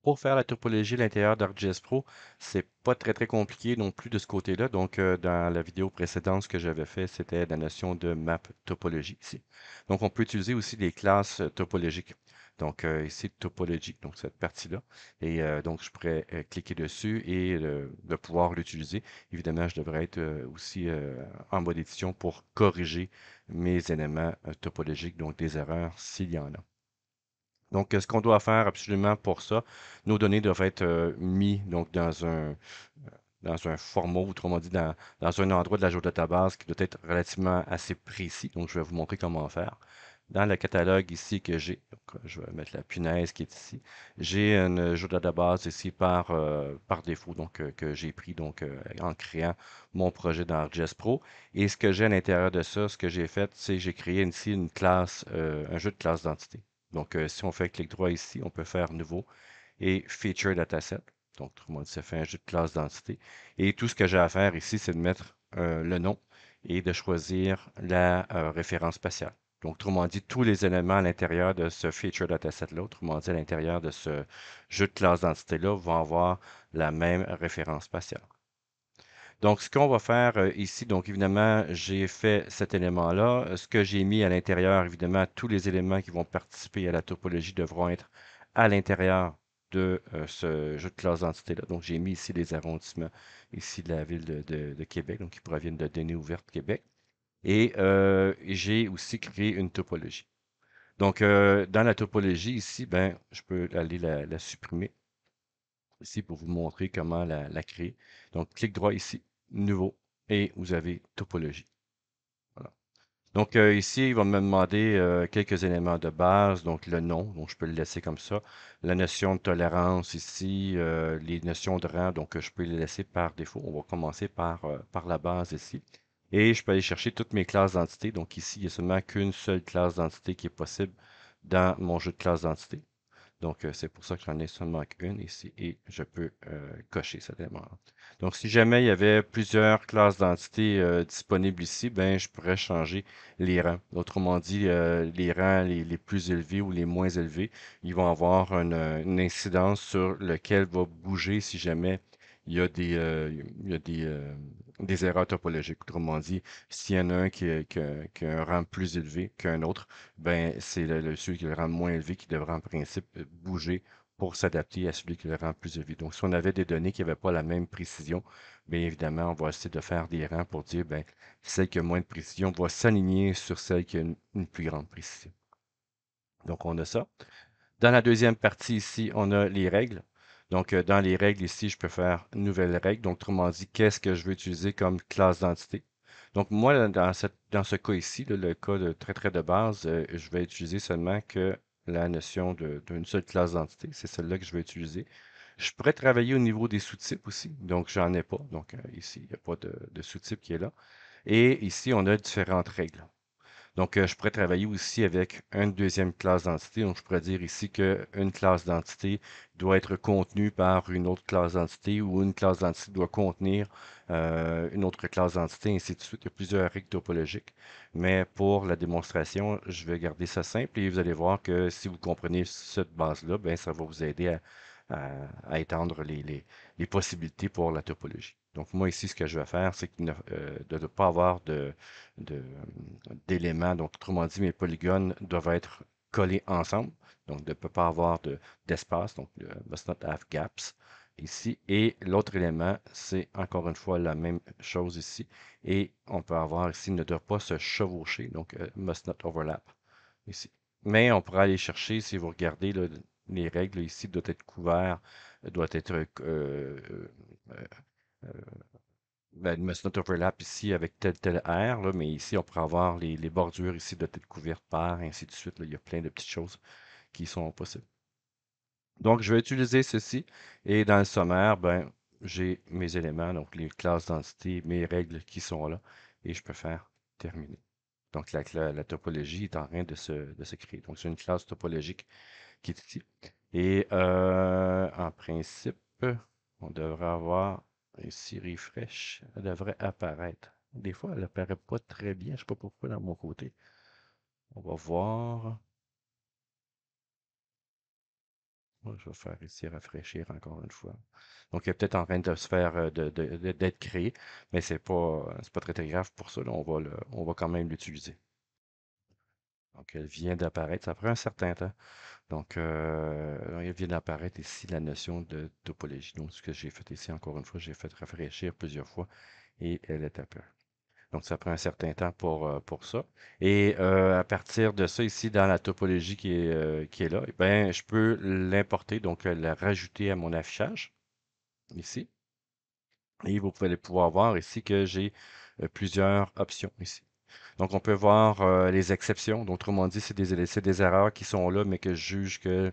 Pour faire la topologie à l'intérieur d'ArcGIS Pro, c'est pas très compliqué non plus de ce côté-là. Donc, dans la vidéo précédente, ce que j'avais fait, c'était la notion de map topologie ici. Donc, on peut utiliser aussi les classes topologiques. Donc, ici, topologie, donc cette partie-là. Et donc, je pourrais cliquer dessus et de pouvoir l'utiliser. Évidemment, je devrais être aussi en mode édition pour corriger mes éléments topologiques, donc des erreurs s'il y en a. Donc, ce qu'on doit faire absolument pour ça, nos données doivent être mis donc dans un format, autrement dit, dans un endroit de la géodatabase qui doit être relativement assez précis. Donc, je vais vous montrer comment faire. Dans le catalogue ici que j'ai, donc, je vais mettre la punaise qui est ici, j'ai une géodatabase ici par défaut, donc que j'ai pris donc en créant mon projet dans ArcGIS Pro. Et ce que j'ai à l'intérieur de ça, ce que j'ai fait, c'est j'ai créé ici une classe, un jeu de classe d'entité. Donc, si on fait clic droit ici, on peut faire Nouveau et Feature Dataset. Donc, autrement dit, ça fait un jeu de classe d'entité. Et tout ce que j'ai à faire ici, c'est de mettre le nom et de choisir la référence spatiale. Donc, autrement dit, tous les éléments à l'intérieur de ce Feature Dataset-là, autrement dit, à l'intérieur de ce jeu de classe d'entité-là, vont avoir la même référence spatiale. Donc, ce qu'on va faire ici, donc évidemment, j'ai fait cet élément-là. Ce que j'ai mis à l'intérieur, évidemment, tous les éléments qui vont participer à la topologie devront être à l'intérieur de ce jeu de classe d'entité-là. Donc, j'ai mis ici les arrondissements ici de la ville de Québec, donc qui proviennent de données ouvertes Québec. Et j'ai aussi créé une topologie. Donc, dans la topologie ici, ben, je peux aller la supprimer ici pour vous montrer comment la créer. Donc, clic droit ici, Nouveau, et vous avez Topologie. Voilà. Donc, ici, il va me demander quelques éléments de base, donc le nom, donc je peux le laisser comme ça. La notion de tolérance ici, les notions de rang, donc je peux les laisser par défaut. On va commencer par la base ici. Et je peux aller chercher toutes mes classes d'entités. Donc ici, il n'y a seulement qu'une seule classe d'entité qui est possible dans mon jeu de classe d'entité. Donc, c'est pour ça que j'en ai seulement qu'une ici et je peux cocher cet élément-là. Donc, si jamais il y avait plusieurs classes d'entités disponibles ici, ben, je pourrais changer les rangs. Autrement dit, les rangs les plus élevés ou les moins élevés, ils vont avoir une incidence sur lequel va bouger si jamais il y a des erreurs topologiques. Autrement dit, s'il y en a un qui a un rang plus élevé qu'un autre, ben, c'est celui qui le rend moins élevé qui devrait en principe bouger pour s'adapter à celui qui le rend plus élevé. Donc, si on avait des données qui n'avaient pas la même précision, bien évidemment, on va essayer de faire des rangs pour dire, ben, celle qui a moins de précision va s'aligner sur celle qui a une plus grande précision. Donc, on a ça. Dans la deuxième partie ici, on a les règles. Donc, dans les règles ici, je peux faire nouvelle règle. Donc, autrement dit, qu'est-ce que je veux utiliser comme classe d'entité? Donc, moi, dans ce cas ici, là, le cas de très de base, je vais utiliser seulement que la notion d'une seule classe d'entité. C'est celle-là que je vais utiliser. Je pourrais travailler au niveau des sous-types aussi. Donc, j'en ai pas. Donc, ici, il n'y a pas de sous-type qui est là. Et ici, on a différentes règles. Donc, je pourrais travailler aussi avec une deuxième classe d'entité. Donc, je pourrais dire ici qu'une classe d'entité doit être contenue par une autre classe d'entité ou une classe d'entité doit contenir une autre classe d'entité, ainsi de suite. Il y a plusieurs règles topologiques. Mais pour la démonstration, je vais garder ça simple et vous allez voir que si vous comprenez cette base-là, ben, ça va vous aider à étendre les possibilités pour la topologie. Donc, moi, ici, ce que je vais faire, c'est de ne pas avoir de, d'éléments. Donc, autrement dit, mes polygones doivent être collés ensemble. Donc, ne peut pas avoir d'espace. Donc, le must not have gaps ici. Et l'autre élément, c'est encore une fois la même chose ici. Et on peut avoir ici, ne doit pas se chevaucher. Donc, must not overlap ici. Mais on pourra aller chercher, si vous regardez là, les règles ici, doivent être couverts, doivent être euh, ben, il must not overlap ici avec tel R, là, mais ici, on pourrait avoir les bordures ici doivent être couvertes par, ainsi de suite. Là. Il y a plein de petites choses qui sont possibles. Donc, je vais utiliser ceci et dans le sommaire, ben, j'ai mes éléments, donc les classes d'entité, mes règles qui sont là et je peux faire terminer. Donc, la topologie est en train de se créer. Donc, c'est une classe topologique qui est ici. Et en principe, on devrait avoir ici refresh. Elle devrait apparaître. Des fois, elle n'apparaît pas très bien. Je ne sais pas pourquoi dans mon côté. On va voir. Moi, je vais faire ici rafraîchir encore une fois. Donc, il est peut-être en train de se faire, d'être créé, mais c'est pas très, très grave pour ça, là. On va quand même l'utiliser. Donc, elle vient d'apparaître. Ça prend un certain temps. Donc, il vient d'apparaître ici la notion de topologie. Donc, ce que j'ai fait ici, encore une fois, j'ai fait rafraîchir plusieurs fois et elle est apparue. Donc, ça prend un certain temps pour ça. Et à partir de ça, ici, dans la topologie qui est là, eh ben, je peux l'importer, donc la rajouter à mon affichage, ici. Et vous pouvez pouvoir voir ici que j'ai plusieurs options ici. Donc, on peut voir les exceptions. Donc, autrement dit, c'est des erreurs qui sont là, mais que je juge que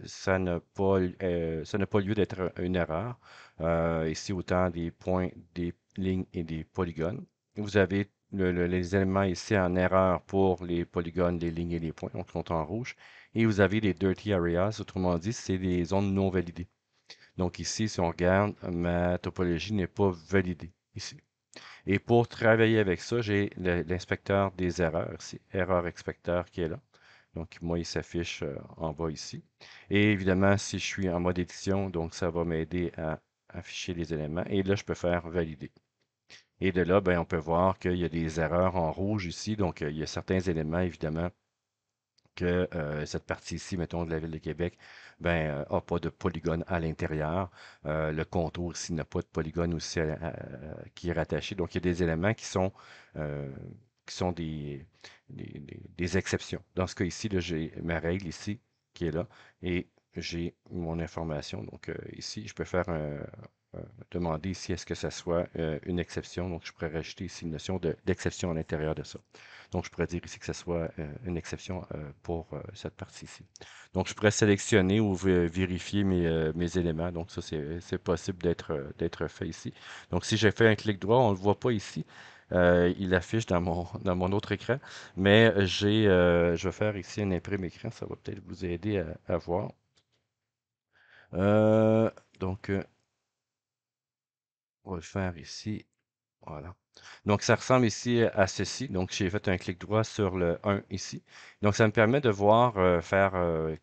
ça n'a pas lieu d'être une erreur. Ici, autant des points, des lignes et des polygones. Vous avez les éléments ici en erreur pour les polygones, les lignes et les points, donc sont en rouge. Et vous avez les dirty areas, autrement dit, c'est des zones non validées. Donc ici, si on regarde, ma topologie n'est pas validée ici. Et pour travailler avec ça, j'ai l'inspecteur des erreurs ici, erreur inspecteur qui est là. Donc, moi, il s'affiche en bas ici. Et évidemment, si je suis en mode édition, donc ça va m'aider à afficher les éléments. Et là, je peux faire valider. Et de là, ben, on peut voir qu'il y a des erreurs en rouge ici. Donc, il y a certains éléments, évidemment, que cette partie ici, mettons, de la ville de Québec, ben, n'a pas de polygone à l'intérieur. Le contour ici n'a pas de polygone aussi qui est rattaché. Donc, il y a des éléments euh, qui sont des exceptions. Dans ce cas ici, là, j'ai ma règle ici qui est là et j'ai mon information. Donc, ici, je peux faire demander ici à ce que ça soit une exception. Donc, je pourrais rajouter ici une notion d'exception à l'intérieur de ça. Donc, je pourrais dire ici que ce soit une exception pour cette partie-ci. Donc, je pourrais sélectionner ou vérifier mes éléments. Donc, ça, c'est possible d'être fait ici. Donc, si j'ai fait un clic droit, on ne le voit pas ici. Il affiche dans mon autre écran. Mais je vais faire ici un imprime écran. Ça va peut-être vous aider à voir. Euh, donc, on va le faire ici. Voilà. Donc, ça ressemble ici à ceci. Donc, j'ai fait un clic droit sur le 1 ici. Donc, ça me permet de voir faire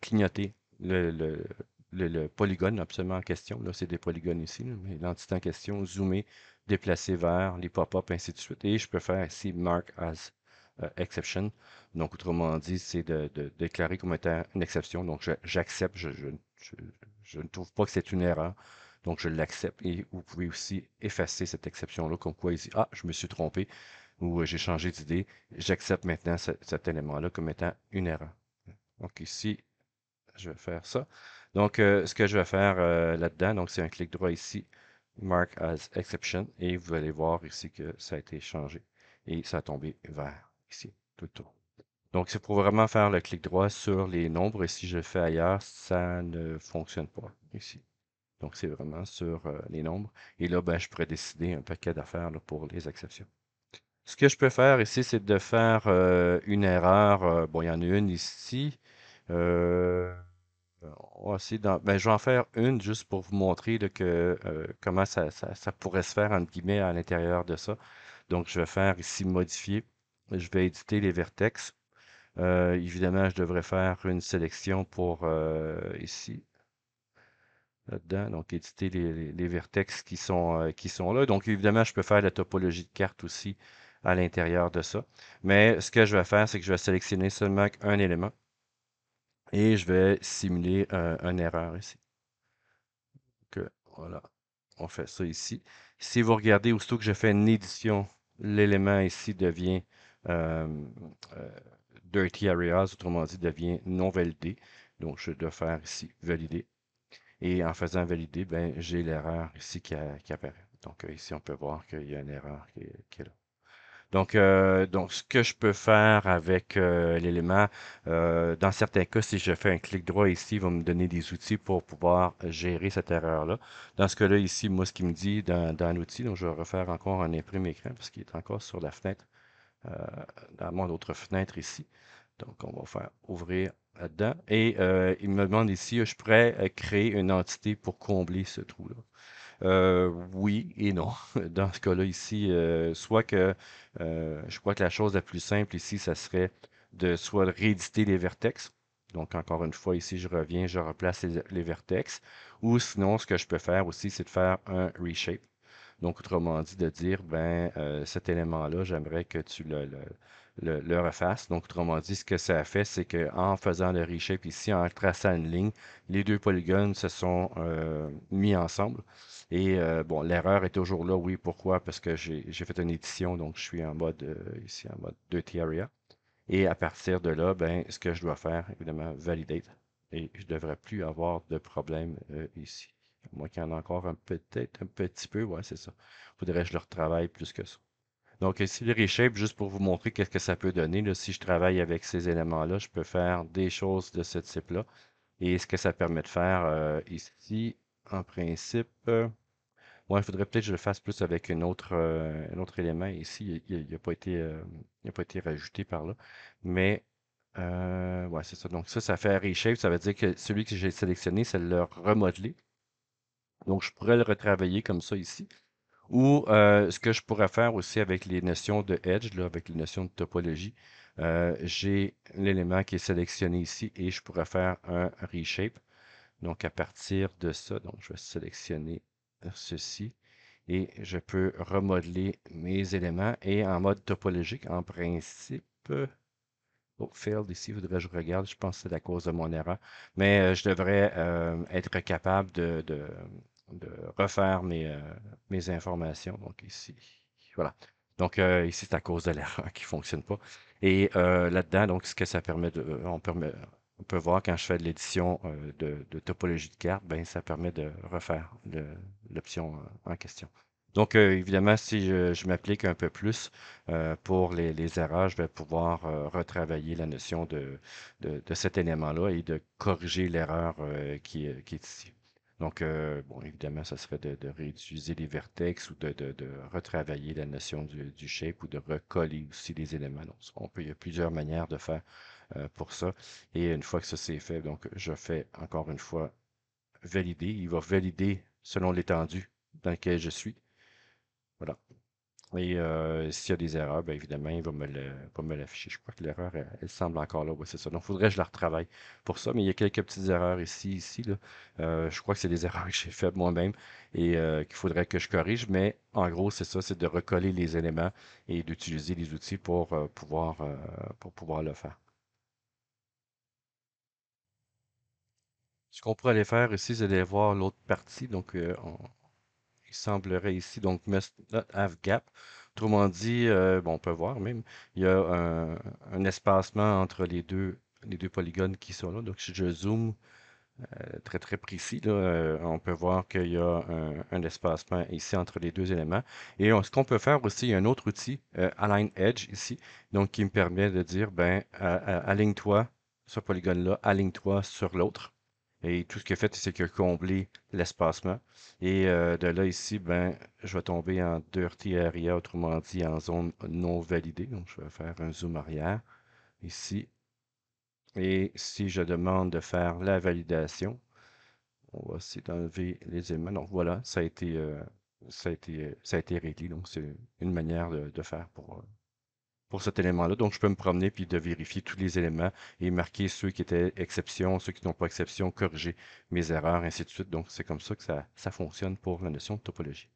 clignoter le polygone absolument en question. Là, c'est des polygones ici, là, mais l'entité en question, zoomer, déplacer vers les pop-up, ainsi de suite. Et je peux faire ici Mark as exception. Donc, autrement dit, c'est de déclarer comme étant une exception. Donc, j'accepte, je- je ne trouve pas que c'est une erreur. Donc, je l'accepte et vous pouvez aussi effacer cette exception-là, comme quoi ici, ah, je me suis trompé ou j'ai changé d'idée. J'accepte maintenant cet élément-là comme étant une erreur. Donc, ici, je vais faire ça. Donc, ce que je vais faire là-dedans, donc c'est un clic droit ici, Mark as Exception, et vous allez voir ici que ça a été changé et ça a tombé vert ici, tout le tour. Donc, c'est pour vraiment faire le clic droit sur les nombres et si je le fais ailleurs, ça ne fonctionne pas ici. Donc, c'est vraiment sur les nombres. Et là, ben, je pourrais décider un paquet d'affaires là, pour les exceptions. Ce que je peux faire ici, c'est de faire une erreur. Bon, il y en a une ici. Euh, on va essayer ben, je vais en faire une juste pour vous montrer là, comment ça pourrait se faire, entre guillemets, à l'intérieur de ça. Donc, je vais faire ici modifier. Je vais éditer les vertex. Évidemment, je devrais faire une sélection pour ici là-dedans. Donc, éditer les vertex qui sont là. Donc, évidemment, je peux faire la topologie de carte aussi à l'intérieur de ça. Mais ce que je vais faire, c'est que je vais sélectionner seulement un élément et je vais simuler une erreur ici. Donc, voilà, on fait ça ici. Si vous regardez, aussitôt que je fais une édition, l'élément ici devient euh, euh, dirty areas, autrement dit, devient non validé. Donc, je dois faire ici valider. Et en faisant valider, ben, j'ai l'erreur ici qui apparaît. Donc, ici, on peut voir qu'il y a une erreur qui est là. Donc, ce que je peux faire avec l'élément, dans certains cas, si je fais un clic droit ici, il va me donner des outils pour pouvoir gérer cette erreur-là. Dans ce cas-là, ici, moi, ce qu'il me dit dans l'outil, donc je vais refaire encore un imprime écran parce qu'il est encore sur la fenêtre, euh, dans mon autre fenêtre ici. Donc, on va faire ouvrir là-dedans. Et il me demande ici, je pourrais créer une entité pour combler ce trou-là. Oui et non. Dans ce cas-là ici, soit que je crois que la chose la plus simple ici, ça serait de soit rééditer les vertex. Donc, encore une fois, ici, je reviens, je replace les vertex. Ou sinon, ce que je peux faire aussi, c'est de faire un reshape. Donc, autrement dit, de dire, ben, cet élément-là, j'aimerais que tu le refasses. Donc, autrement dit, ce que ça a fait, c'est qu'en faisant le reshape ici, en traçant une ligne, les deux polygones se sont mis ensemble. Et bon, l'erreur est toujours là. Oui, pourquoi? Parce que j'ai fait une édition, donc je suis en mode, ici, en mode 2T area. Et à partir de là, ben, ce que je dois faire, évidemment, validate. Et je ne devrais plus avoir de problème ici. Moi qui en ai encore peut-être un petit peu, ouais, c'est ça. Faudrait que je le retravaille plus que ça. Donc ici, le reshape, juste pour vous montrer qu'est-ce que ça peut donner, là, si je travaille avec ces éléments-là, je peux faire des choses de ce type-là. Et ce que ça permet de faire ici, en principe, ouais, il faudrait peut-être que je le fasse plus avec un autre élément. Ici, il n'a pas été, il a pas été rajouté par là. Mais, ouais, c'est ça. Donc, ça fait reshape. Ça veut dire que celui que j'ai sélectionné, c'est le remodeler. Donc, je pourrais le retravailler comme ça ici. Ou ce que je pourrais faire aussi avec les notions de edge, là, avec les notions de topologie, j'ai l'élément qui est sélectionné ici et je pourrais faire un reshape. Donc, à partir de ça, donc je vais sélectionner ceci et je peux remodeler mes éléments et en mode topologique, en principe, oh, failed ici, il faudrait que je regarde, je pense que c'est à cause de mon erreur, mais je devrais être capable de refaire mes informations. Donc ici, voilà. Donc ici, c'est à cause de l'erreur qui ne fonctionne pas. Et là-dedans, donc, ce que ça permet on peut voir quand je fais de l'édition de topologie de carte, ben, ça permet de refaire l'option en question. Donc, évidemment, si je m'applique un peu plus pour les erreurs, je vais pouvoir retravailler la notion de cet élément-là et de corriger l'erreur qui est ici. Donc, bon, évidemment, ça serait de réutiliser les vertex ou de retravailler la notion du shape ou de recoller aussi les éléments. Donc, il y a plusieurs manières de faire pour ça. Et une fois que ça c'est fait, donc, je fais encore une fois valider. Il va valider selon l'étendue dans laquelle je suis. Voilà. Et s'il y a des erreurs, bien évidemment, il va me l'afficher. Je crois que l'erreur, elle semble encore là. Ouais, c'est ça. Donc, il faudrait que je la retravaille pour ça. Mais il y a quelques petites erreurs ici, là. Je crois que c'est des erreurs que j'ai faites moi-même et qu'il faudrait que je corrige. Mais en gros, c'est ça, c'est de recoller les éléments et d'utiliser les outils pour pouvoir le faire. Ce qu'on pourrait aller faire ici, c'est d'aller voir l'autre partie. Donc, il semblerait ici, donc, must not have gap. Autrement dit, bon, on peut voir même, il y a un espacement entre les deux polygones qui sont là. Donc, si je zoome très, très précis, là, on peut voir qu'il y a un espacement ici entre les deux éléments. Et ce qu'on peut faire aussi, il y a un autre outil, Align Edge ici, donc qui me permet de dire, ben, aligne-toi, ce polygone-là, aligne-toi sur l'autre. Et tout ce qu'il a fait, c'est qu'il a comblé l'espacement. Et de là, ici, ben, je vais tomber en Dirty Area, autrement dit en zone non validée. Donc, je vais faire un zoom arrière ici. Et si je demande de faire la validation, on va essayer d'enlever les éléments. Donc voilà, ça a été réglé. Donc c'est une manière de faire pour cet élément-là. Donc je peux me promener puis de vérifier tous les éléments et marquer ceux qui étaient exceptions, ceux qui n'ont pas exception, corriger mes erreurs, ainsi de suite. Donc c'est comme ça que ça fonctionne pour la notion de topologie.